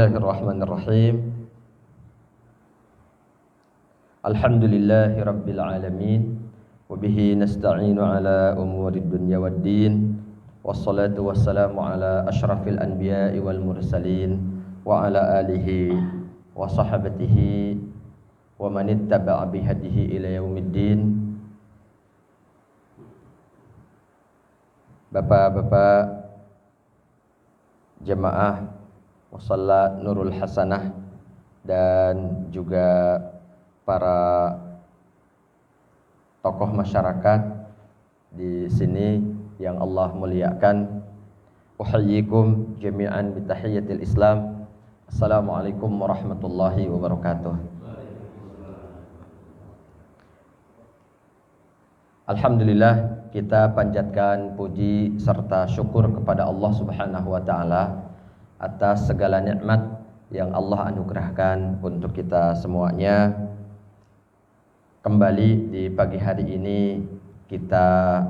Bismillahirrahmanirrahim. Alhamdulillahi rabbil alamin. Wa bihi nasta'inu ala umurid dunya waddin. Wassalatu wassalamu ala asyrafil anbiya'i wal mursalin wa ala alihi wa sahabatihi wa man ittaba'a bihadihi ila yaumiddin. Bapak-bapak jemaah Musalla Nurul Hasanah dan juga para tokoh masyarakat di sini yang Allah muliakan. Uhayyikum jami'an bitahiyyatil Islam. Assalamualaikum warahmatullahi wabarakatuh. Alhamdulillah, kita panjatkan puji serta syukur kepada Allah Subhanahu wa taala atas segala nikmat yang Allah anugerahkan untuk kita semuanya. Kembali di pagi hari ini kita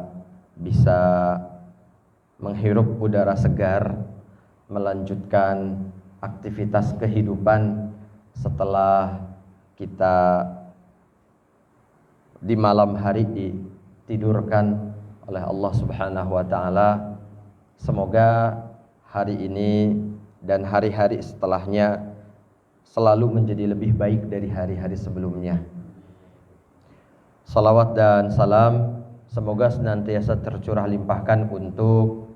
bisa menghirup udara segar, melanjutkan aktivitas kehidupan setelah kita di malam hari ditidurkan oleh Allah Subhanahu wa taala. Semoga hari ini dan hari-hari setelahnya selalu menjadi lebih baik dari hari-hari sebelumnya. Salawat dan salam semoga senantiasa tercurah limpahkan untuk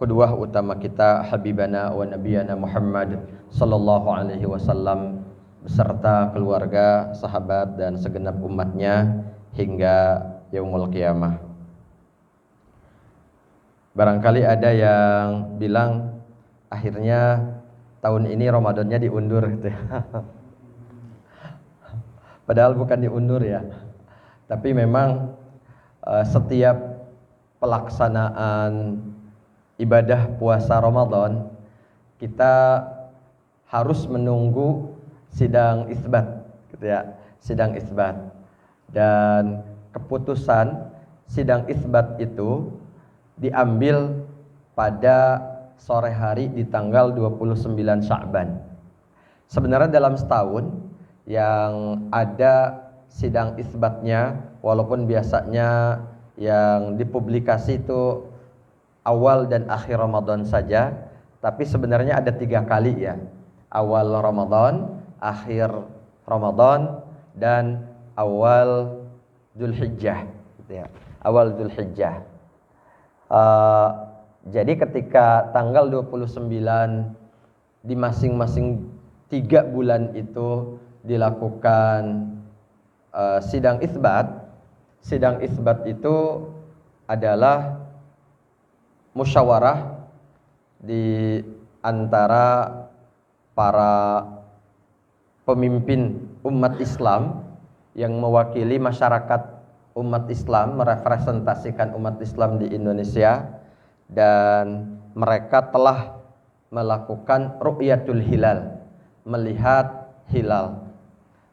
qudwah utama kita, habibana wa nabiyana Muhammad sallallahu alaihi wasallam beserta keluarga, sahabat dan segenap umatnya hingga yaumul qiyamah. Barangkali ada yang bilang akhirnya tahun ini Ramadannya diundur gitu ya. Padahal bukan diundur ya. Tapi memang setiap pelaksanaan ibadah puasa Ramadan kita harus menunggu sidang isbat gitu ya, sidang isbat. Dan keputusan sidang isbat itu diambil pada sore hari di tanggal 29 Sya'ban. Sebenarnya dalam setahun yang ada sidang isbatnya, walaupun biasanya yang dipublikasi itu awal dan akhir Ramadan saja, tapi sebenarnya ada 3 kali ya. Awal Ramadan, akhir Ramadan, dan awal Dzulhijjah gitu ya. Awal Dzulhijjah. Jadi ketika tanggal 29 di masing-masing 3 bulan itu dilakukan sidang isbat. Sidang isbat itu adalah musyawarah di antara para pemimpin umat Islam yang mewakili masyarakat umat Islam, merepresentasikan umat Islam di Indonesia. Dan mereka telah melakukan ru'yatul hilal, melihat hilal.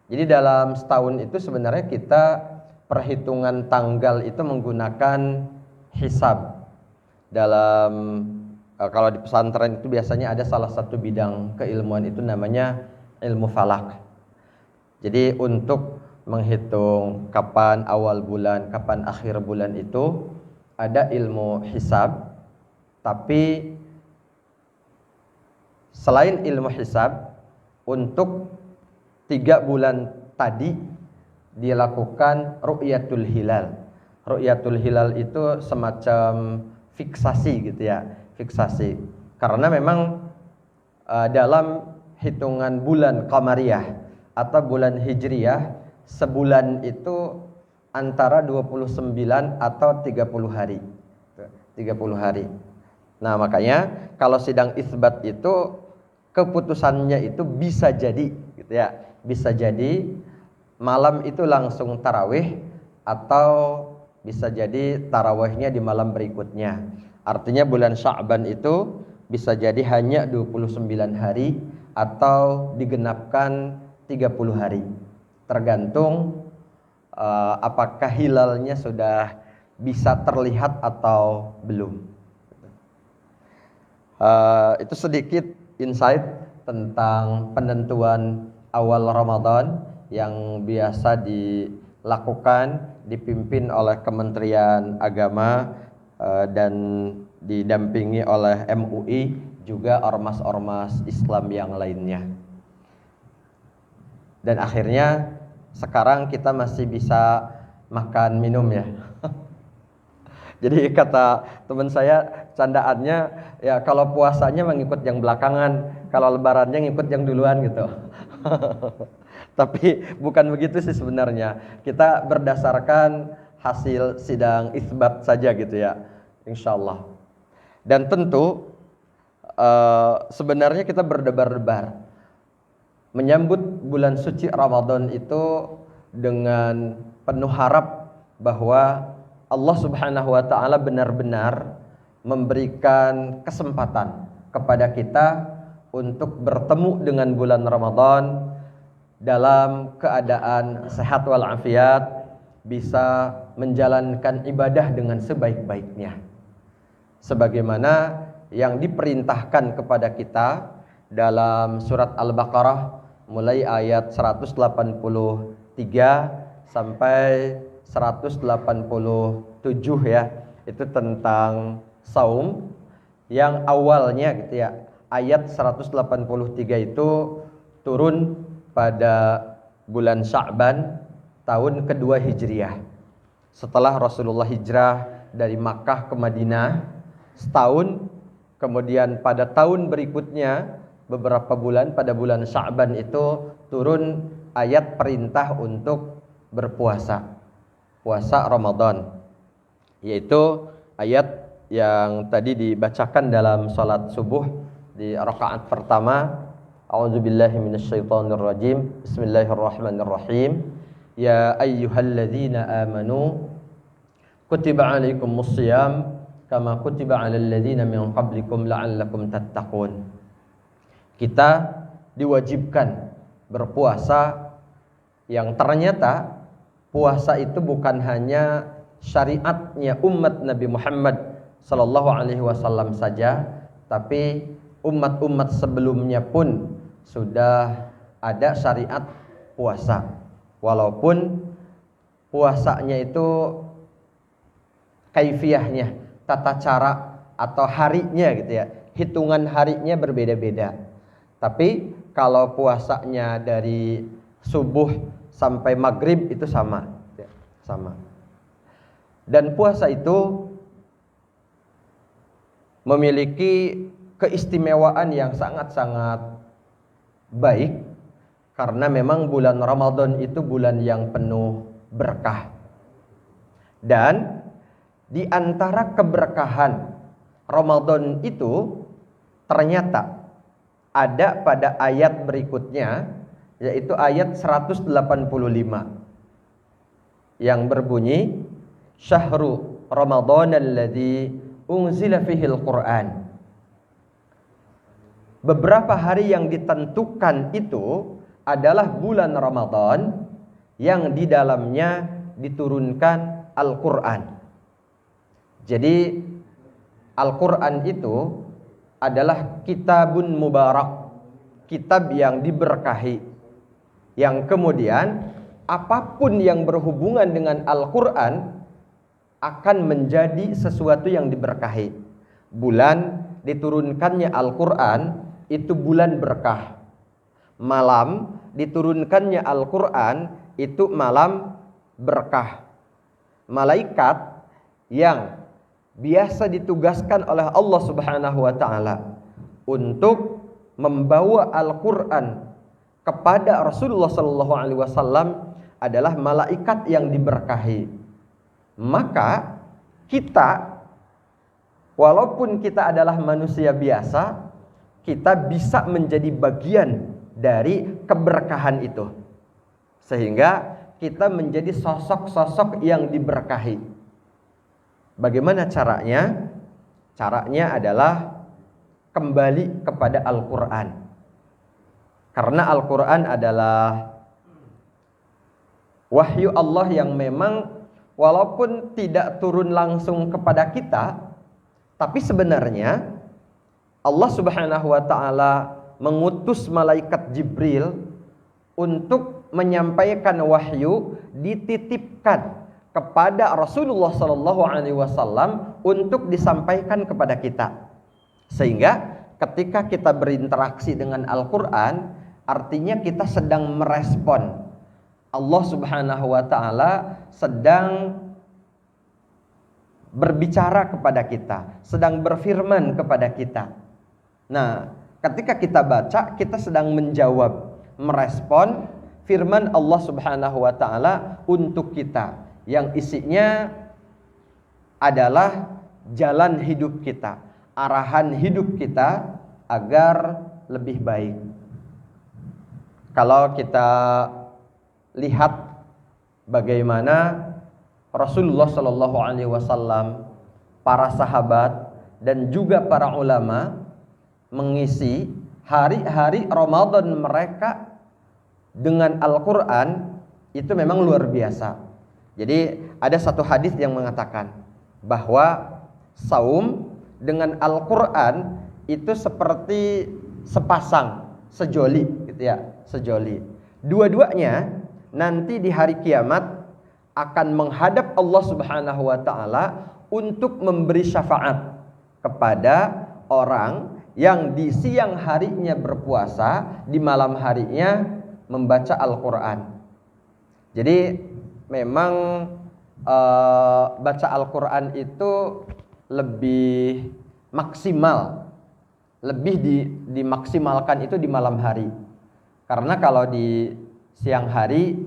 Jadi dalam setahun itu sebenarnya kita perhitungan tanggal itu menggunakan hisab. Dalam kalau di pesantren itu biasanya ada salah satu bidang keilmuan itu namanya ilmu falak. Jadi untuk menghitung kapan awal bulan, kapan akhir bulan itu ada ilmu hisab. Tapi selain ilmu hisab, untuk 3 bulan tadi dilakukan ru'yatul hilal. Ru'yatul hilal itu semacam fiksasi gitu ya, fiksasi. Karena memang dalam hitungan bulan qamariyah atau bulan hijriyah, sebulan itu antara 29 atau 30 hari. 30 hari. Nah, makanya kalau sidang isbat itu keputusannya itu bisa jadi gitu ya. Bisa jadi malam itu langsung tarawih atau bisa jadi tarawihnya di malam berikutnya. Artinya bulan Sya'ban itu bisa jadi hanya 29 hari atau digenapkan 30 hari. Tergantung apakah hilalnya sudah bisa terlihat atau belum. Itu sedikit insight tentang penentuan awal Ramadan yang biasa dilakukan, dipimpin oleh Kementerian Agama dan didampingi oleh MUI, juga ormas-ormas Islam yang lainnya. Dan akhirnya sekarang kita masih bisa makan minum ya. Jadi kata teman saya, candaannya ya kalau puasanya mengikut yang belakangan, kalau lebarannya ngikut yang duluan gitu. Tapi bukan begitu sih sebenarnya. Kita berdasarkan hasil sidang isbat saja gitu ya, insya Allah. Dan tentu sebenarnya kita berdebar-debar menyambut bulan suci Ramadan itu dengan penuh harap bahwa Allah Subhanahu wa taala benar-benar memberikan kesempatan kepada kita untuk bertemu dengan bulan Ramadan dalam keadaan sehat walafiat, bisa menjalankan ibadah dengan sebaik-baiknya sebagaimana yang diperintahkan kepada kita dalam surat Al-Baqarah mulai ayat 183 sampai 187 ya. Itu tentang saum yang awalnya gitu ya. Ayat 183 itu turun pada bulan Sya'ban tahun kedua Hijriah. Setelah Rasulullah hijrah dari Makkah ke Madinah setahun, kemudian pada tahun berikutnya beberapa bulan pada bulan Sya'ban itu turun ayat perintah untuk berpuasa, puasa Ramadan, yaitu ayat yang tadi dibacakan dalam salat subuh di rakaat pertama. A'udzubillahi minasyaitonirrajim. Bismillahirrahmanirrahim. Ya ayyuhalladzina amanu kutiba alaikumussyiyam kama kutiba alal ladzina min qablikum la'allakum tattaqun. Kita diwajibkan berpuasa, yang ternyata puasa itu bukan hanya syariatnya umat Nabi Muhammad sallallahu alaihi wasallam saja, tapi umat-umat sebelumnya pun sudah ada syariat puasa. Walaupun puasanya itu kaifiyahnya, tata cara atau harinya gitu ya, hitungan harinya berbeda-beda. Tapi kalau puasanya dari subuh sampai maghrib itu sama, sama. Dan puasa itu memiliki keistimewaan yang sangat-sangat baik, karena memang bulan Ramadan itu bulan yang penuh berkah. Dan di antara keberkahan Ramadan itu ternyata ada pada ayat berikutnya, yaitu ayat 185 yang berbunyi Syahru Ramadan alladzi unzila fihil Qur'an. Beberapa hari yang ditentukan itu adalah bulan Ramadan yang di dalamnya diturunkan Al-Qur'an. Jadi Al-Qur'an itu adalah kitabun mubarak, kitab yang diberkahi, yang kemudian apapun yang berhubungan dengan Al-Qur'an akan menjadi sesuatu yang diberkahi. Bulan diturunkannya Al-Qur'an itu bulan berkah. Malam diturunkannya Al-Qur'an itu malam berkah. Malaikat yang biasa ditugaskan oleh Allah Subhanahu wa taala untuk membawa Al-Qur'an kepada Rasulullah sallallahu alaihi wasallam adalah malaikat yang diberkahi. Maka kita, walaupun kita adalah manusia biasa, kita bisa menjadi bagian dari keberkahan itu, sehingga kita menjadi sosok-sosok yang diberkahi. Bagaimana caranya? Caranya adalah kembali kepada Al-Quran. Karena Al-Quran adalah wahyu Allah yang memang walaupun tidak turun langsung kepada kita, tapi sebenarnya Allah Subhanahu wa taala mengutus malaikat Jibril untuk menyampaikan wahyu, dititipkan kepada Rasulullah Sallallahu Alaihi Wasallam untuk disampaikan kepada kita. Sehingga ketika kita berinteraksi dengan Al-Quran, artinya kita sedang merespon Allah Subhanahu Wa Taala sedang berbicara kepada kita, sedang berfirman kepada kita. Nah, ketika kita baca, kita sedang menjawab, merespon firman Allah Subhanahu Wa Taala untuk kita, yang isinya adalah jalan hidup kita, arahan hidup kita agar lebih baik. Kalau kita lihat bagaimana Rasulullah Shallallahu Alaihi Wasallam, para sahabat dan juga para ulama mengisi hari-hari Ramadan mereka dengan Al-Quran, itu memang luar biasa. Jadi ada satu hadis yang mengatakan bahwa saum dengan Al-Quran itu seperti sepasang, sejoli gitu ya, sejoli. Dua-duanya nanti di hari kiamat akan menghadap Allah Subhanahu Wa Taala untuk memberi syafaat kepada orang yang di siang harinya berpuasa, di malam harinya membaca Al-Quran. Jadi memang baca Al-Quran itu lebih maksimal, lebih dimaksimalkan itu di malam hari. Karena kalau di siang hari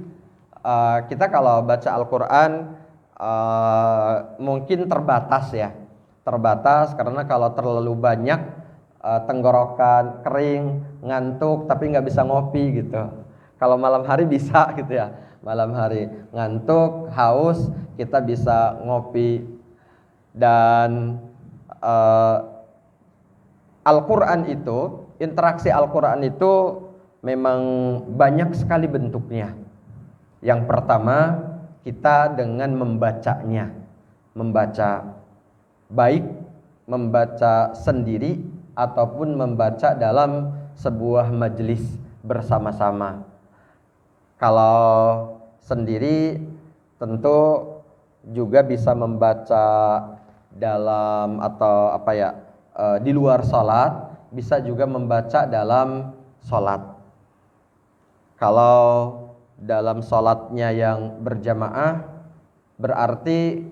kita kalau baca Al-Quran mungkin terbatas ya, terbatas karena kalau terlalu banyak tenggorokan kering, ngantuk tapi nggak bisa ngopi gitu. Kalau malam hari bisa gitu ya, malam hari ngantuk, haus, kita bisa ngopi. Dan Al-Quran itu, interaksi Al-Quran itu memang banyak sekali bentuknya. Yang pertama, kita dengan membacanya, membaca baik, membaca sendiri ataupun membaca dalam sebuah majelis bersama-sama. Kalau sendiri tentu juga bisa membaca dalam atau di luar sholat, bisa juga membaca dalam sholat. Kalau dalam sholatnya yang berjamaah, berarti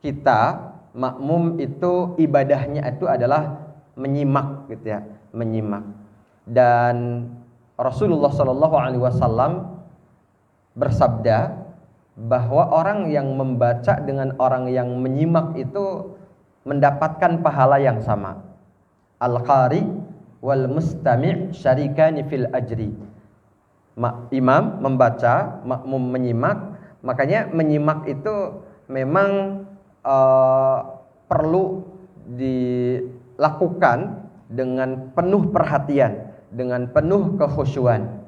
kita makmum itu ibadahnya itu adalah menyimak gitu ya, menyimak. Dan Rasulullah Shallallahu Alaihi Wasallam bersabda bahwa orang yang membaca dengan orang yang menyimak itu mendapatkan pahala yang sama. Al-qari wal mustami' syarikani fil ajri. Imam membaca, makmum menyimak. Makanya menyimak itu memang perlu dilakukan dengan penuh perhatian, dengan penuh kekhusyuan,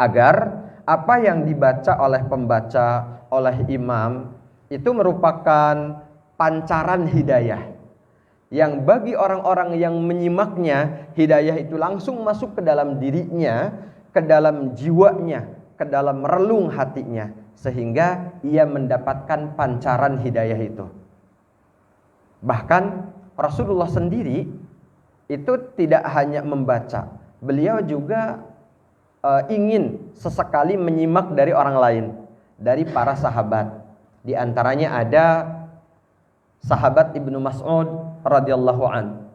agar apa yang dibaca oleh pembaca, oleh imam itu merupakan pancaran hidayah yang bagi orang-orang yang menyimaknya, hidayah itu langsung masuk ke dalam dirinya, ke dalam jiwanya, ke dalam relung hatinya, sehingga ia mendapatkan pancaran hidayah itu. Bahkan Rasulullah sendiri itu tidak hanya membaca, beliau juga ingin sesekali menyimak dari orang lain, dari para sahabat. Di antaranya ada sahabat Ibnu Mas'ud radhiyallahu an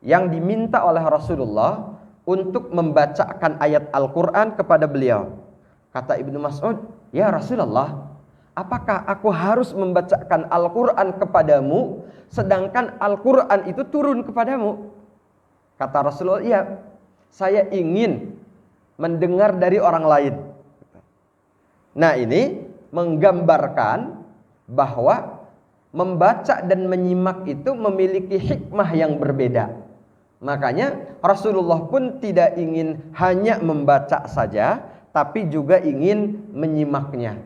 yang diminta oleh Rasulullah untuk membacakan ayat Al-Quran kepada beliau. Kata Ibnu Mas'ud, "Ya Rasulullah, apakah aku harus membacakan Al-Quran kepadamu sedangkan Al-Quran itu turun kepadamu?" Kata Rasulullah, "Iya, saya ingin mendengar dari orang lain." Nah, ini menggambarkan bahwa membaca dan menyimak itu memiliki hikmah yang berbeda. Makanya Rasulullah pun tidak ingin hanya membaca saja, tapi juga ingin menyimaknya.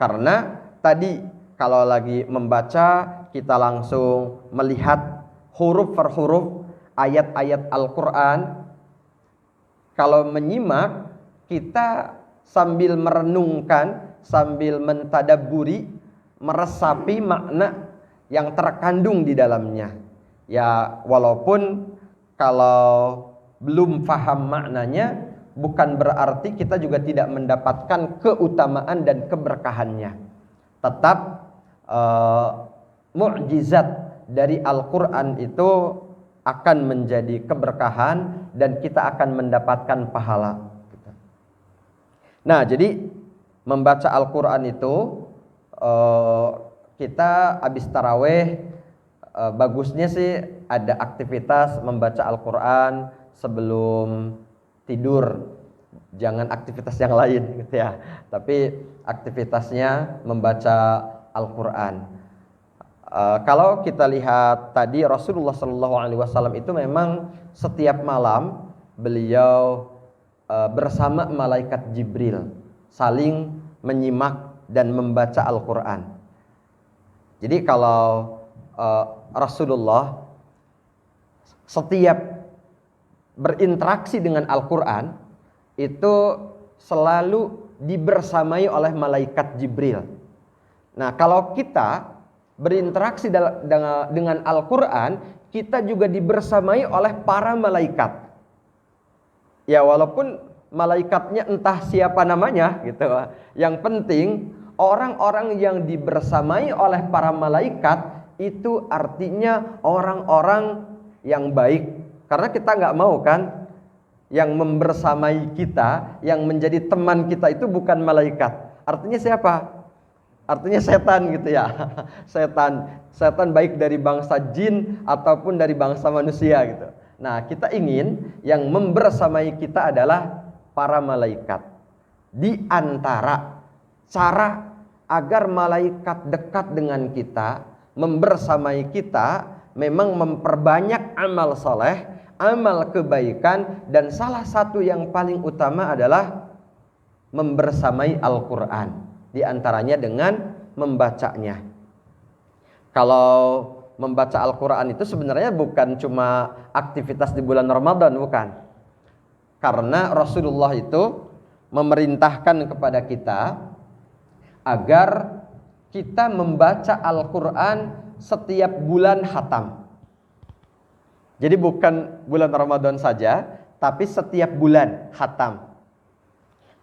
Karena tadi kalau lagi membaca, kita langsung melihat huruf per huruf, ayat-ayat Al-Quran, kalau menyimak, kita sambil merenungkan, sambil mentadabburi, meresapi makna yang terkandung di dalamnya. Ya, walaupun kalau belum paham maknanya, bukan berarti kita juga tidak mendapatkan keutamaan dan keberkahannya. Tetap mukjizat dari Al-Quran itu akan menjadi keberkahan dan kita akan mendapatkan pahala. Nah, jadi membaca Al-Quran itu kita habis taraweh, bagusnya sih ada aktivitas membaca Al-Quran sebelum tidur. Jangan aktivitas yang lain gitu ya, tapi aktivitasnya membaca Al-Quran. Kalau kita lihat tadi, Rasulullah SAW itu memang setiap malam beliau bersama malaikat Jibril saling menyimak dan membaca Al-Quran. Jadi kalau Rasulullah setiap berinteraksi dengan Al-Quran itu selalu dibersamai oleh malaikat Jibril. Nah, kalau kita berinteraksi dengan Al-Quran, kita juga dibersamai oleh para malaikat. Ya, walaupun malaikatnya entah siapa namanya gitu. Yang penting orang-orang yang dibersamai oleh para malaikat itu artinya orang-orang yang baik. Karena kita nggak mau kan yang membersamai kita, yang menjadi teman kita itu bukan malaikat. Artinya siapa? Artinya setan gitu ya. Setan baik dari bangsa jin ataupun dari bangsa manusia gitu. Nah, kita ingin yang membersamai kita adalah para malaikat. Di antara cara agar malaikat dekat dengan kita, membersamai kita, memang memperbanyak amal soleh, amal kebaikan, dan salah satu yang paling utama adalah membersamai Al-Quran. Di antaranya dengan membacanya. Kalau membaca Al-Quran itu sebenarnya bukan cuma aktivitas di bulan Ramadan, bukan. Karena Rasulullah itu memerintahkan kepada kita agar kita membaca Al-Quran setiap bulan khatam. Jadi bukan bulan Ramadan saja, tapi setiap bulan khatam.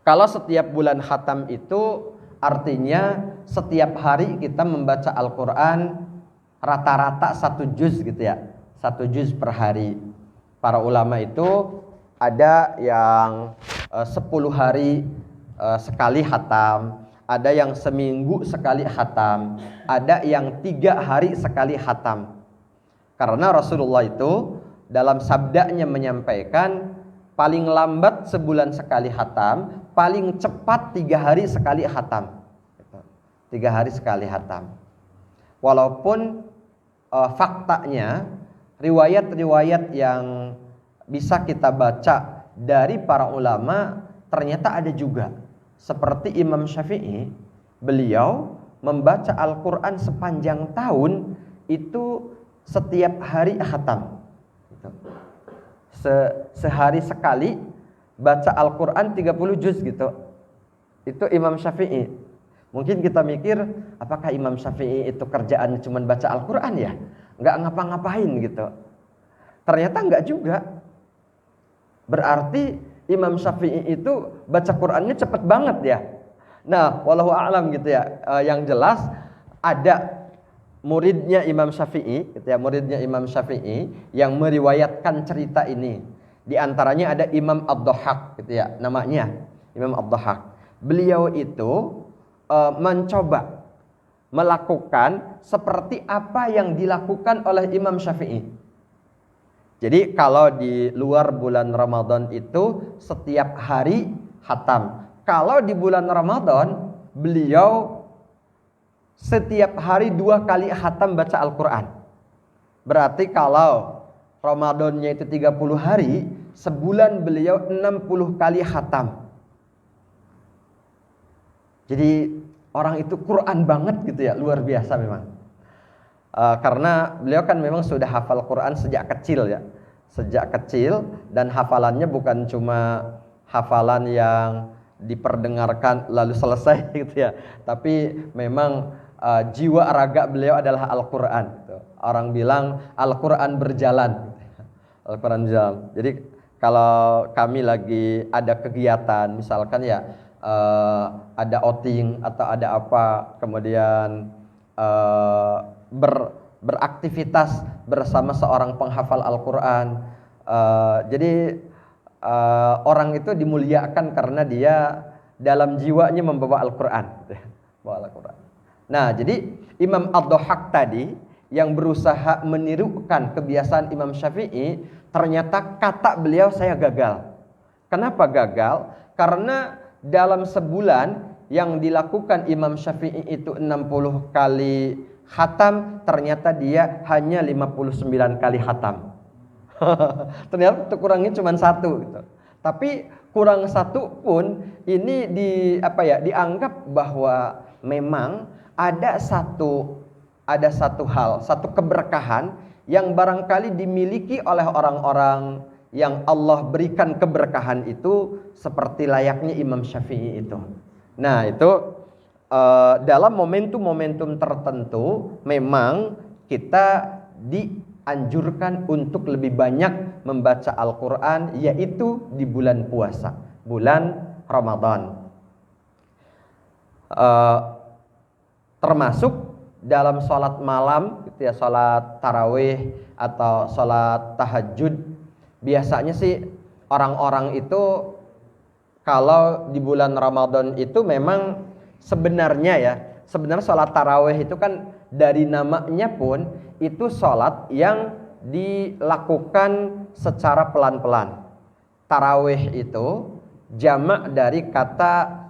Kalau setiap bulan khatam itu artinya setiap hari kita membaca Al-Quran rata-rata 1 juz gitu ya. 1 juz per hari. Para ulama itu ada yang 10 hari sekali khatam, ada yang seminggu sekali khatam, ada yang 3 hari sekali khatam. Karena Rasulullah itu dalam sabdanya menyampaikan paling lambat sebulan sekali khatam, paling cepat 3 hari sekali khatam. 3 hari sekali khatam. Walaupun faktanya riwayat-riwayat yang bisa kita baca dari para ulama ternyata ada juga. Seperti Imam Syafi'i, beliau membaca Al-Quran sepanjang tahun itu setiap hari khatam. Sehari sekali baca Al-Quran 30 juz gitu. Itu Imam Syafi'i. Mungkin kita mikir, apakah Imam Syafi'i itu kerjaan cuma baca Al-Quran ya? Nggak ngapa-ngapain gitu. Ternyata nggak juga. Berarti Imam Syafi'i itu baca Qurannya cepet banget ya. Nah, wallahu a'lam gitu ya. Yang jelas ada muridnya Imam Syafi'i, gitu ya, muridnya Imam Syafi'i yang meriwayatkan cerita ini. Di antaranya ada Imam Ad-Dhahhak, gitu ya, namanya Imam Ad-Dhahhak. Beliau itu mencoba melakukan seperti apa yang dilakukan oleh Imam Syafi'i. Jadi kalau di luar bulan Ramadan itu setiap hari khatam. Kalau di bulan Ramadan beliau setiap hari 2 kali khatam baca Al-Quran. Berarti kalau Ramadannya itu 30 hari, sebulan beliau 60 kali khatam. Jadi orang itu Quran banget gitu ya, luar biasa memang. Karena beliau kan memang sudah hafal Quran sejak kecil ya. sejak kecil, dan hafalannya bukan cuma hafalan yang diperdengarkan lalu selesai gitu ya, tapi memang jiwa raga beliau adalah Al-Quran gitu. Orang bilang Al-Quran berjalan gitu. Al-Quran berjalan. Jadi kalau kami lagi ada kegiatan misalkan ya, ada outing atau ada apa, kemudian beraktivitas bersama seorang penghafal Al-Quran, jadi orang itu dimuliakan karena dia dalam jiwanya membawa Al-Quran gitu ya, bawa Al-Quran. Nah, jadi Imam Ad-Dhahhak tadi yang berusaha menirukan kebiasaan Imam Syafi'i, ternyata kata beliau saya gagal. Kenapa gagal? Karena dalam sebulan yang dilakukan Imam Syafi'i itu 60 kali khatam, ternyata dia hanya 59 kali khatam. Ternyata kurangnya cuma 1 gitu. Tapi kurang 1 pun ini dianggap bahwa memang ada satu hal, satu keberkahan yang barangkali dimiliki oleh orang-orang yang Allah berikan keberkahan itu seperti layaknya Imam Syafi'i itu. Nah, itu dalam momentum-momentum tertentu memang kita dianjurkan untuk lebih banyak membaca Al-Quran, yaitu di bulan puasa, bulan Ramadan. Termasuk dalam sholat malam gitu ya, sholat tarawih atau sholat tahajud. Biasanya sih orang-orang itu kalau di bulan Ramadan itu memang sebenarnya sholat tarawih itu kan dari namanya pun itu sholat yang dilakukan secara pelan-pelan. Tarawih itu jamak dari kata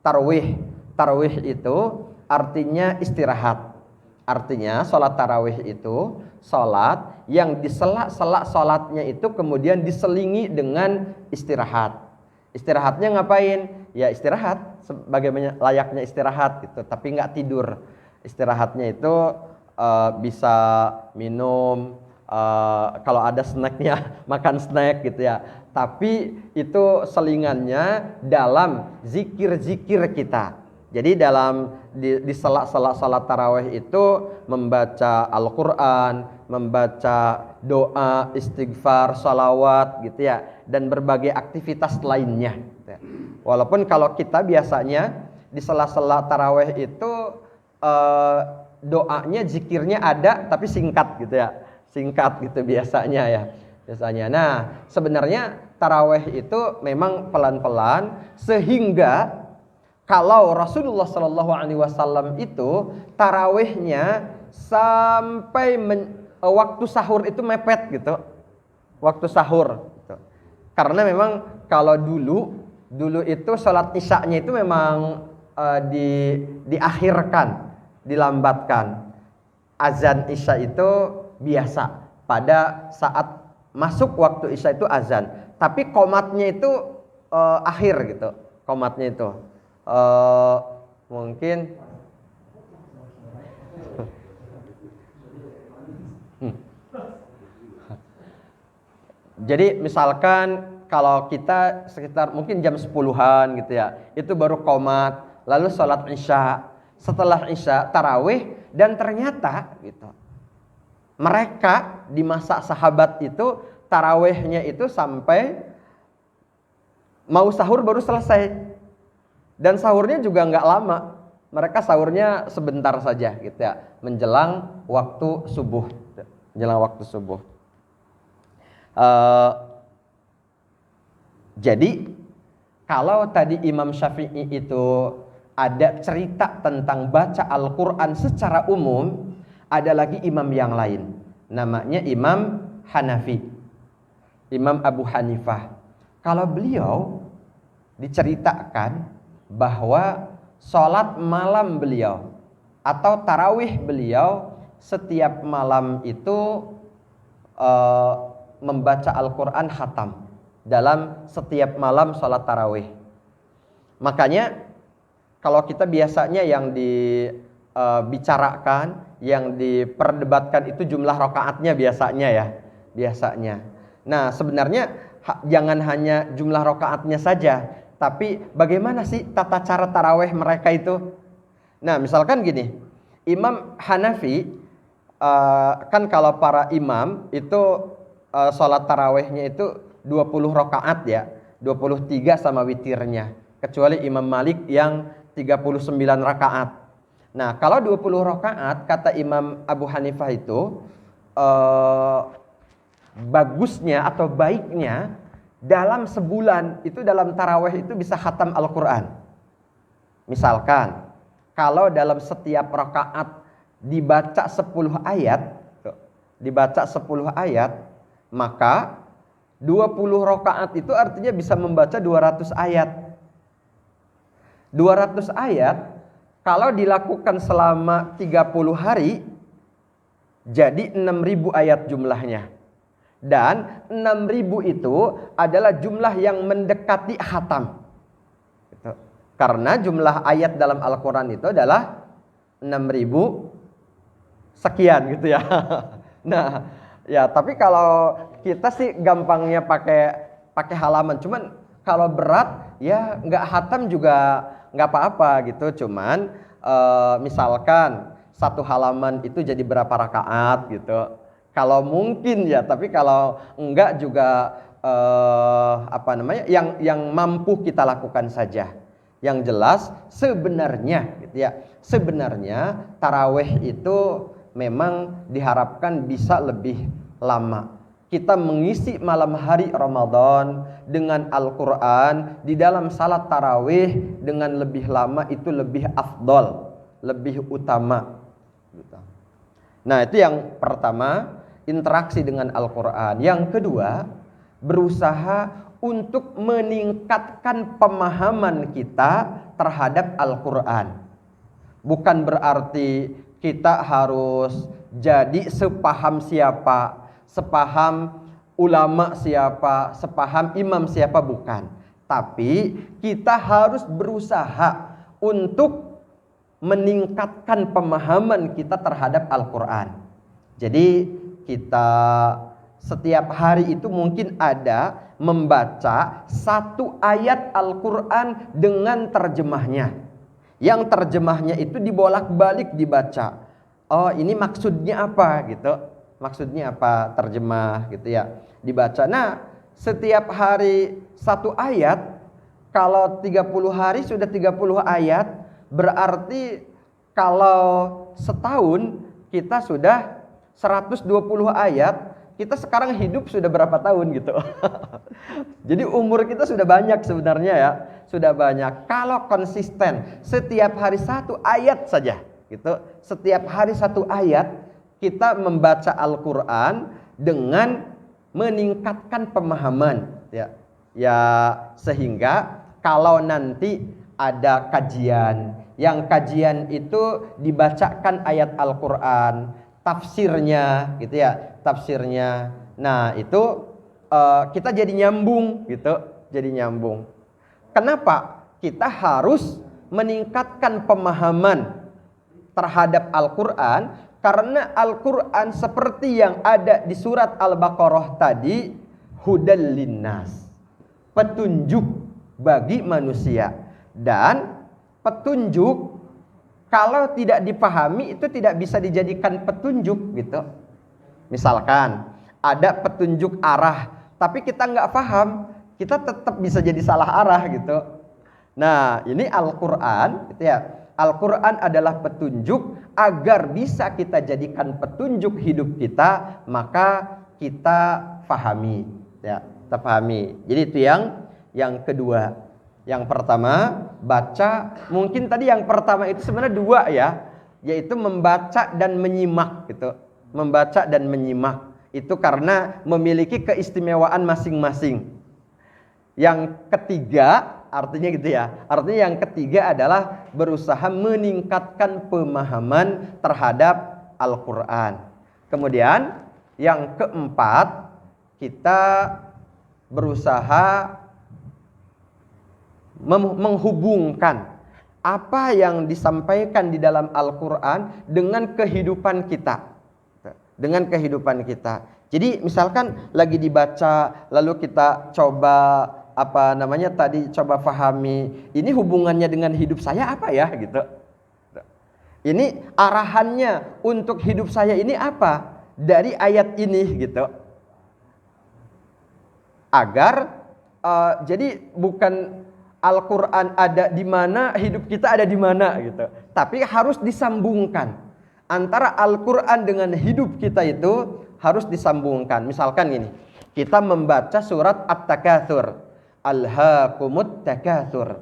tarwih. Tarwih itu artinya istirahat. Artinya sholat tarawih itu sholat yang di sela-sela sholatnya itu kemudian diselingi dengan istirahat. Istirahatnya ngapain? Ya istirahat sebagaimana layaknya istirahat gitu, tapi nggak tidur. Istirahatnya itu bisa minum, kalau ada snacknya makan snack gitu ya. Tapi itu selingannya dalam zikir-zikir kita. Jadi di sela-sela salat tarawih itu membaca Al-Quran, membaca doa, istighfar, salawat gitu ya, dan berbagai aktivitas lainnya. Walaupun kalau kita biasanya di sela-sela tarawih itu doanya, zikirnya ada tapi singkat gitu ya, singkat gitu biasanya ya. Biasanya. Nah, sebenarnya tarawih itu memang pelan-pelan, sehingga kalau Rasulullah Shallallahu Alaihi Wasallam itu tarawihnya sampai waktu sahur itu mepet gitu, waktu sahur. Gitu. Karena memang kalau dulu itu sholat isya'nya itu memang diakhirkan, dilambatkan. Azan isya itu biasa pada saat masuk waktu isya itu azan, tapi qomatnya itu akhir gitu, qomatnya itu. Mungkin jadi misalkan kalau kita sekitar mungkin jam 10-an gitu ya, itu baru qomat, lalu sholat isya, setelah isya tarawih, dan ternyata gitu mereka di masa sahabat itu tarawihnya itu sampai mau sahur baru selesai. Dan sahurnya juga nggak lama, mereka sahurnya sebentar saja gitu ya, menjelang waktu subuh, menjelang waktu subuh. Jadi kalau tadi Imam Syafi'i itu ada cerita tentang baca Al-Quran secara umum, ada lagi imam yang lain, namanya Imam Hanafi, Imam Abu Hanifah. Kalau beliau diceritakan bahwa sholat malam beliau atau tarawih beliau setiap malam itu membaca Al-Quran khatam dalam setiap malam sholat tarawih. Makanya kalau kita biasanya yang dibicarakan, yang diperdebatkan itu jumlah rakaatnya biasanya ya, biasanya. Nah, sebenarnya jangan hanya jumlah rakaatnya saja, tapi bagaimana sih tata cara taraweh mereka itu? Nah, misalkan gini, Imam Hanafi kan kalau para imam itu sholat tarawehnya itu 20 rakaat ya, 23 sama witirnya, kecuali Imam Malik yang 39 rakaat. Nah, kalau 20 rakaat kata Imam Abu Hanifah itu bagusnya atau baiknya dalam sebulan itu dalam taraweh itu bisa khatam Al-Quran. Misalkan kalau dalam setiap rakaat dibaca 10 ayat, maka 20 rakaat itu artinya bisa membaca 200 ayat. 200 ayat kalau dilakukan selama 30 hari jadi 6.000 ayat jumlahnya. Dan 6.000 itu adalah jumlah yang mendekati khatam. Gitu. Karena jumlah ayat dalam Al-Quran itu adalah 6.000 sekian gitu ya. Nah, ya tapi kalau kita sih gampangnya pakai halaman. Cuman kalau berat ya nggak khatam juga nggak apa-apa gitu. Cuman misalkan satu halaman itu jadi berapa rakaat gitu. Kalau mungkin ya, tapi kalau enggak juga yang mampu kita lakukan saja. Yang jelas sebenarnya gitu ya. Sebenarnya taraweh itu memang diharapkan bisa lebih lama. Kita mengisi malam hari Ramadan dengan Al-Quran di dalam salat tarawih dengan lebih lama itu lebih afdol, lebih utama. Nah, itu yang pertama, interaksi dengan Al-Quran. Yang kedua, berusaha untuk meningkatkan pemahaman kita terhadap Al-Quran. Bukan berarti kita harus jadi sepaham siapa, sepaham ulama siapa, sepaham imam siapa, bukan. Tapi kita harus berusaha untuk meningkatkan pemahaman kita terhadap Al-Quran. Jadi kita setiap hari itu mungkin ada membaca satu ayat Al-Quran dengan terjemahnya. Yang terjemahnya itu dibolak-balik dibaca. Oh, ini maksudnya apa gitu. Maksudnya apa, terjemah gitu ya. Dibaca. Nah, setiap hari satu ayat, kalau 30 hari sudah 30 ayat, berarti kalau setahun kita sudah 120 ayat. Kita sekarang hidup sudah berapa tahun gitu. Jadi umur kita sudah banyak sebenarnya ya. Sudah banyak. Kalau konsisten setiap hari satu ayat saja gitu. Setiap hari satu ayat kita membaca Al-Quran dengan meningkatkan pemahaman ya. Ya, sehingga kalau nanti ada kajian, yang kajian itu dibacakan ayat Al-Quran, tafsirnya gitu ya, tafsirnya. Nah, itu kita jadi nyambung gitu, jadi nyambung. Kenapa? Kita harus meningkatkan pemahaman terhadap Al-Quran, karena Al-Quran seperti yang ada di surat Al-Baqarah tadi, hudal linnas, petunjuk bagi manusia. Dan petunjuk kalau tidak dipahami itu tidak bisa dijadikan petunjuk gitu. Misalkan ada petunjuk arah, tapi kita nggak paham, kita tetap bisa jadi salah arah gitu. Nah, ini Al-Quran gitu ya. Al-Quran adalah petunjuk, agar bisa kita jadikan petunjuk hidup kita, maka kita pahami ya, kita pahami. Jadi itu yang kedua. Yang pertama, baca. Mungkin tadi yang pertama itu sebenarnya dua ya, yaitu membaca dan menyimak gitu. Membaca dan menyimak itu karena memiliki keistimewaan masing-masing. Yang ketiga, artinya gitu ya. Artinya yang ketiga adalah berusaha meningkatkan pemahaman terhadap Al-Quran. Kemudian yang keempat, kita berusaha menghubungkan apa yang disampaikan di dalam Al-Quran dengan kehidupan kita. Dengan kehidupan kita. Jadi misalkan lagi dibaca, lalu kita coba coba pahami, ini hubungannya dengan hidup saya apa ya gitu. Ini arahannya untuk hidup saya ini apa dari ayat ini gitu. Agar jadi bukan Al-Quran ada di mana, hidup kita ada di mana gitu. Tapi harus disambungkan. Antara Al-Quran dengan hidup kita itu harus disambungkan. Misalkan gini, kita membaca surat At-Takatsur. Alhaakumut takatsur.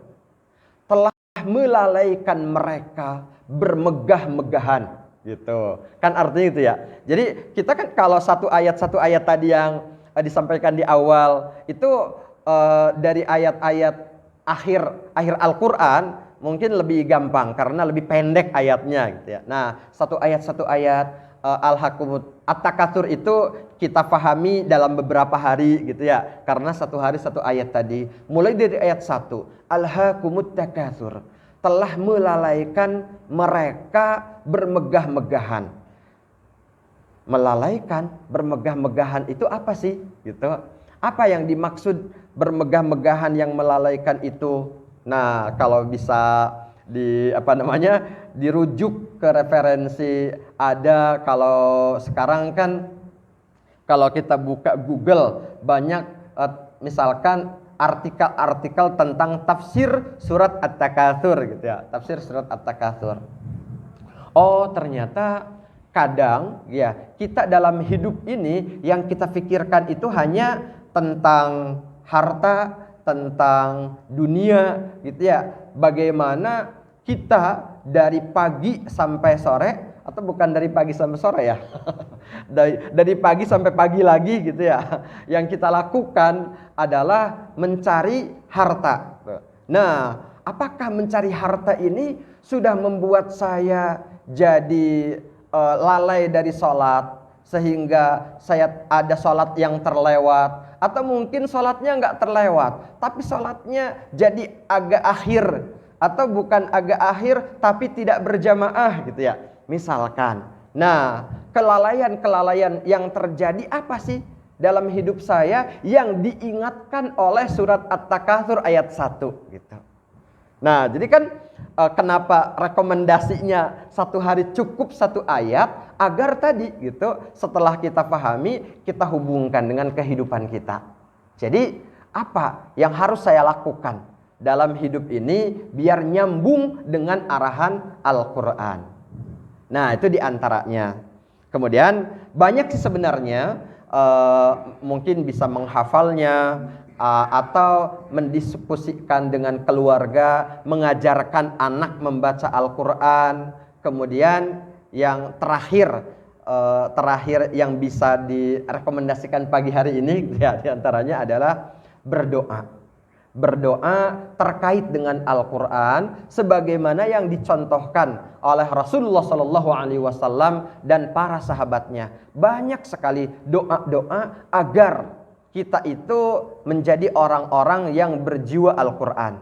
Telah melalaikan mereka bermegah-megahan. Gitu. Kan artinya itu ya. Jadi kita kan kalau satu ayat tadi yang disampaikan di awal itu dari ayat-ayat akhir Al-Quran mungkin lebih gampang karena lebih pendek ayatnya gitu ya. Nah, satu ayat Al-Hakumut At-Takatsur itu kita pahami dalam beberapa hari gitu ya. Karena satu hari satu ayat tadi. Mulai dari ayat 1, Al-Hakumut Takatsur, telah melalaikan mereka bermegah-megahan. Melalaikan, bermegah-megahan itu apa sih? Gitu. Apa yang dimaksud bermegah-megahan yang melalaikan itu? Nah, kalau bisa dirujuk ke referensi ada, kalau sekarang kan kalau kita buka Google banyak misalkan artikel-artikel tentang tafsir surat At-Takatsur gitu ya. Tafsir surat At-Takatsur. Oh, ternyata kadang ya kita dalam hidup ini yang kita pikirkan itu hanya tentang harta, tentang dunia gitu ya. Bagaimana kita dari pagi sampai sore, atau bukan dari pagi sampai sore ya. dari pagi sampai pagi lagi gitu ya. Yang kita lakukan adalah mencari harta. Nah, apakah mencari harta ini sudah membuat saya jadi lalai dari sholat, sehingga saya ada sholat yang terlewat, atau mungkin sholatnya nggak terlewat tapi sholatnya jadi agak akhir, atau bukan agak akhir tapi tidak berjamaah gitu ya misalkan. Nah, kelalaian yang terjadi apa sih dalam hidup saya yang diingatkan oleh surat At-Takatsur ayat 1 gitu. Nah, jadi kan kenapa rekomendasinya satu hari cukup satu ayat, agar tadi gitu setelah kita pahami kita hubungkan dengan kehidupan kita. Jadi apa yang harus saya lakukan dalam hidup ini biar nyambung dengan arahan Al-Quran? Nah, itu diantaranya. Kemudian banyak sih sebenarnya mungkin bisa menghafalnya, atau mendiskusikan dengan keluarga, mengajarkan anak membaca Al-Quran. Kemudian yang terakhir yang bisa direkomendasikan pagi hari ini ya, diantaranya adalah berdoa terkait dengan Al-Quran sebagaimana yang dicontohkan oleh Rasulullah SAW dan para sahabatnya. Banyak sekali doa-doa agar kita itu menjadi orang-orang yang berjiwa Al-Quran.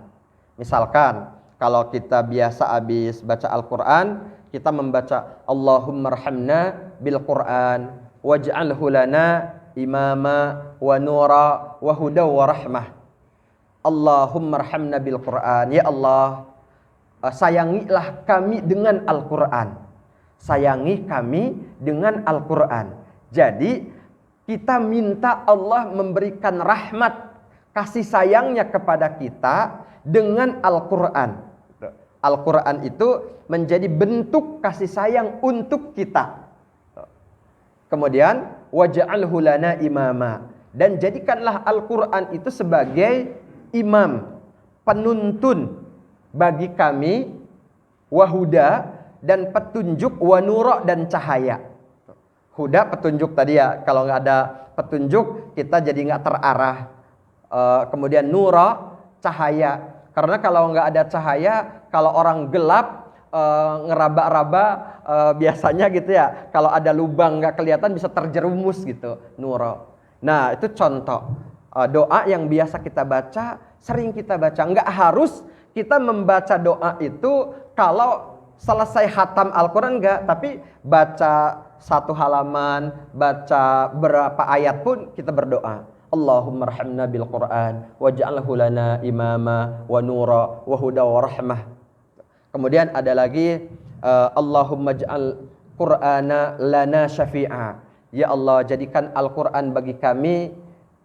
Misalkan kalau kita biasa habis baca Al-Quran, kita membaca Allahumma arhamna bil Quran waj'alhu lana imama wa nura wa huda wa rahmah. Allahumma arhamna bil Quran. Ya Allah, sayangilah kami dengan Al-Quran. Sayangi kami dengan Al-Quran. Jadi kita minta Allah memberikan rahmat, kasih sayangnya kepada kita dengan Al-Quran. Al-Quran itu menjadi bentuk kasih sayang untuk kita. Kemudian waj'alhu lana imama, dan jadikanlah Al-Quran itu sebagai imam, penuntun bagi kami, wahuda, dan petunjuk, wanura, dan cahaya. Huda petunjuk tadi ya, kalau nggak ada petunjuk kita jadi nggak terarah. Kemudian nura, cahaya, karena kalau nggak ada cahaya, kalau orang gelap ngeraba-raba biasanya gitu ya, kalau ada lubang nggak kelihatan bisa terjerumus gitu. Nura. Nah, itu contoh doa yang biasa kita baca, sering kita baca. Nggak harus kita membaca doa itu kalau selesai khatam Al-Quran, enggak, tapi baca satu halaman, baca berapa ayat pun kita berdoa. Allahumma arhamna bil Qur'an waj'alhu lana imama wa nura wa huda wa rahmah. Kemudian ada lagi Allahumma ja'al Qur'ana lana syafi'a. Ya Allah, jadikan Al-Qur'an bagi kami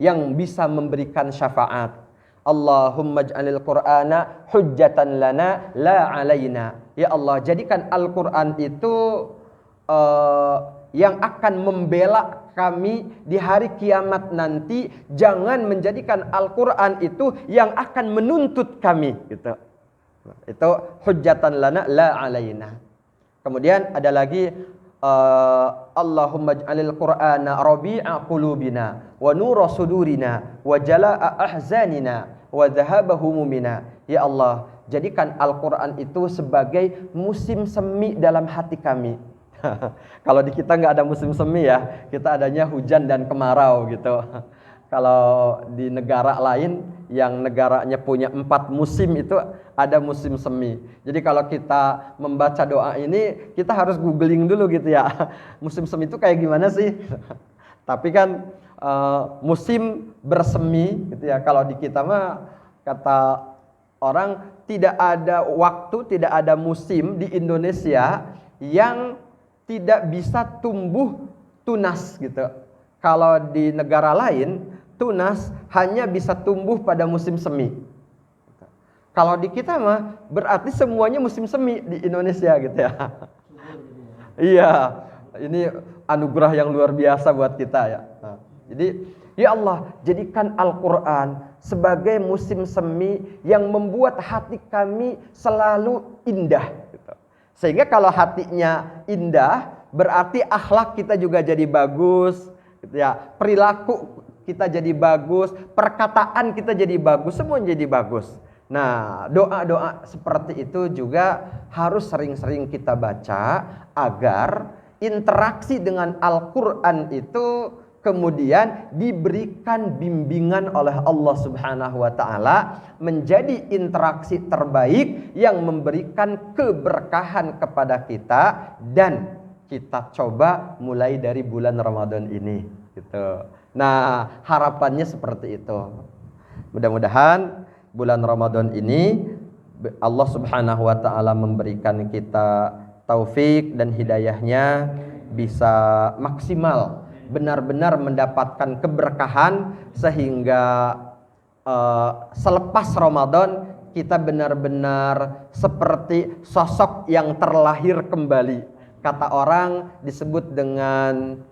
yang bisa memberikan syafaat. Allahumma ja'alil Qur'ana hujjatan lana la alaina. Ya Allah, jadikan Al-Qur'an itu yang akan membela kami di hari kiamat nanti. Jangan menjadikan Al-Qur'an itu yang akan menuntut kami, gitu. Itu hujjatan lana la alaina. Kemudian ada lagi Allahumma ij'alil Qur'ana rabi'a qulubina wa nura sudurina wa jala'a ahzanina wa dhahaba humumina. Ya Allah, jadikan Al-Qur'an itu sebagai musim semi dalam hati kami. Kalau di kita nggak ada musim semi ya, kita adanya hujan dan kemarau gitu. Kalau di negara lain yang negaranya punya 4 musim itu ada musim semi. Jadi kalau kita membaca doa ini, kita harus googling dulu gitu ya. Musim semi itu kayak gimana sih? Tapi kan musim bersemi gitu ya. Kalau di kita mah kata orang tidak ada waktu, tidak ada musim di Indonesia yang tidak bisa tumbuh tunas gitu. Kalau di negara lain, tunas hanya bisa tumbuh pada musim semi. Kalau di kita mah berarti semuanya musim semi di Indonesia gitu ya. Iya, ini anugerah yang luar biasa buat kita ya. Nah, jadi ya Allah, jadikan Al-Qur'an sebagai musim semi yang membuat hati kami selalu indah gitu. Sehingga kalau hatinya indah, berarti akhlak kita juga jadi bagus gitu ya. Perilaku kita jadi bagus, perkataan kita jadi bagus, semua jadi bagus. Nah, doa-doa seperti itu juga harus sering-sering kita baca agar interaksi dengan Al-Qur'an itu kemudian diberikan bimbingan oleh Allah Subhanahu wa taala menjadi interaksi terbaik yang memberikan keberkahan kepada kita, dan kita coba mulai dari bulan Ramadan ini gitu. Nah, harapannya seperti itu. Mudah-mudahan bulan Ramadan ini Allah Subhanahu wa taala memberikan kita taufik dan hidayahnya bisa maksimal, benar-benar mendapatkan keberkahan sehingga selepas Ramadan kita benar-benar seperti sosok yang terlahir kembali. Kata orang disebut dengan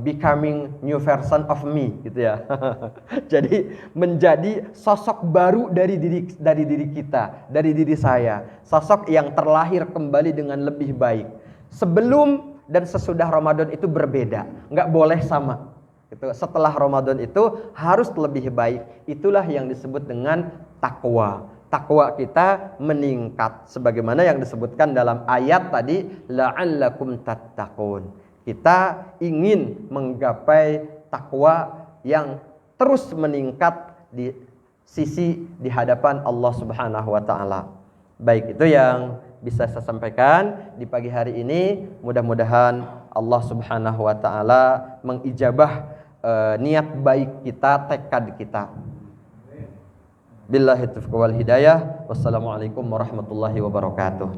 becoming new version of me gitu ya. Jadi menjadi sosok baru dari diri kita, dari diri saya, sosok yang terlahir kembali dengan lebih baik. Sebelum dan sesudah Ramadan itu berbeda, nggak boleh sama. Gitu. Setelah Ramadan itu harus lebih baik. Itulah yang disebut dengan takwa. Takwa kita meningkat sebagaimana yang disebutkan dalam ayat tadi, la'allakum tattaqun. Kita ingin menggapai takwa yang terus meningkat di di hadapan Allah Subhanahu wa taala. Baik, itu yang bisa saya sampaikan di pagi hari ini. Mudah-mudahan Allah Subhanahu wa taala mengijabah niat baik kita, tekad kita. Billahi taufiq wal hidayah. Wassalamualaikum warahmatullahi wabarakatuh.